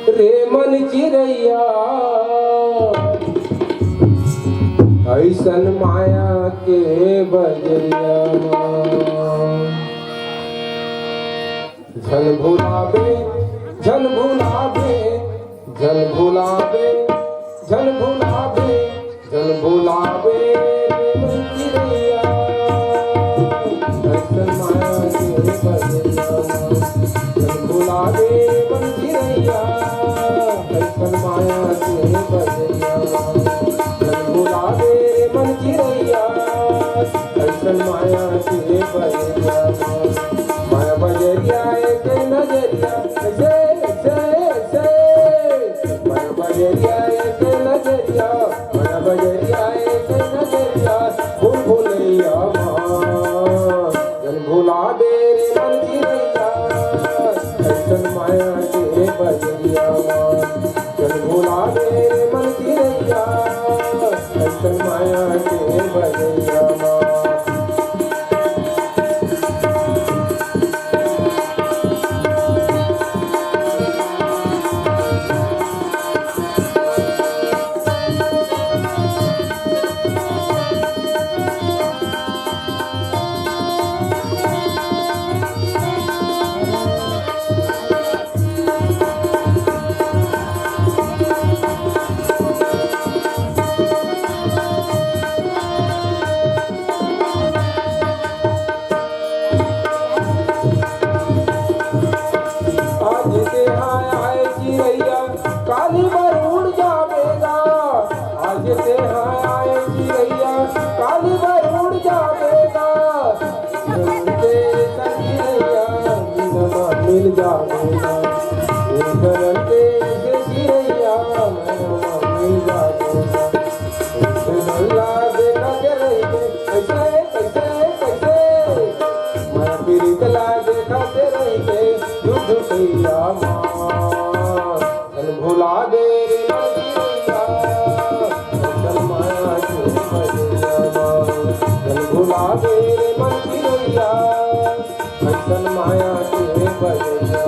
रे मन चिरैया ऐसन माया के बजरिया झल भुलावे झल भुलावे झल भुलावे झल भुलावे झल भुलावे रे मन चिरैया ऐसन माया के बजरिया झल भुलावे मन चिरैया ऐसन माया के बजरिया भुलावे मन चिरैया ऐसन माया के बजरिया माया बजरिया एक नजरिया ऐसे ऐसे ऐसे माया बजरिया एक नजरिया माया बजरिया एक नजरिया भूल भुलैया जन भुलावे रे मन चिरैया ऐसन माया के बजरिया जन भुलावे रे मन चिरैया ऐसन माया के बजरिया काली बार उड़ जावेगा आज से आए चिरैया काली बार उड़ जावेगा उनके चिरैया मिल जावेगा के चिरैया मिल जावेगा मल्ला देखा के रही कैसे कैसे कैसे मैं प्रीतला देखा के रही युद्ध कैया भुलावे ऐसन माया के बजरिया भुलावे मन चिरैया ऐसन माया के बजरिया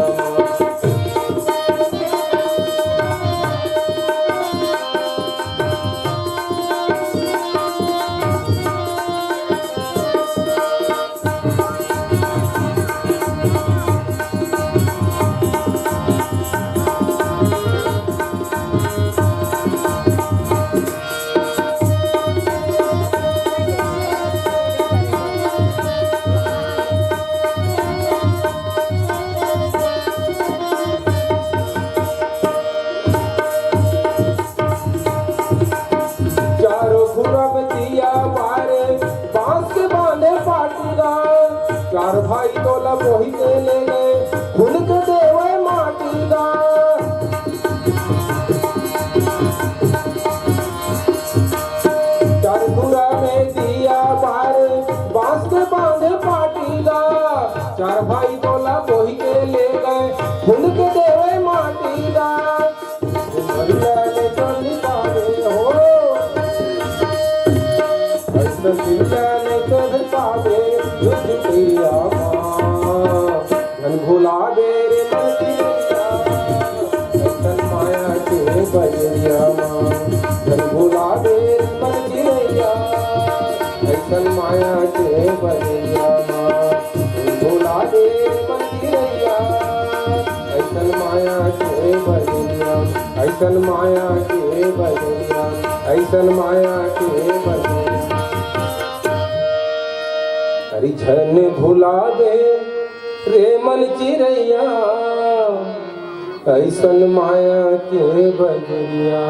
चार भाई तोला मोही के ले गए खुल के देवे माटी दा चार घुरा में दिया बार बांस के बांधे पाटी दा चार भाई तोला मोही के ले गए खुल के देवे माटी दा भुलावे रे मन चिरैया ऐसन माया के बजरिया जन भुलावे रे मन चिरैया ऐसन माया के बजरिया भुलावे रे मन चिरैया ऐसन माया के बजरिया ऐसन माया के बजरिया ऐसन माया के बजरिया हरि झन भुलावे रे मन चिरैया ऐसन माया के बजरिया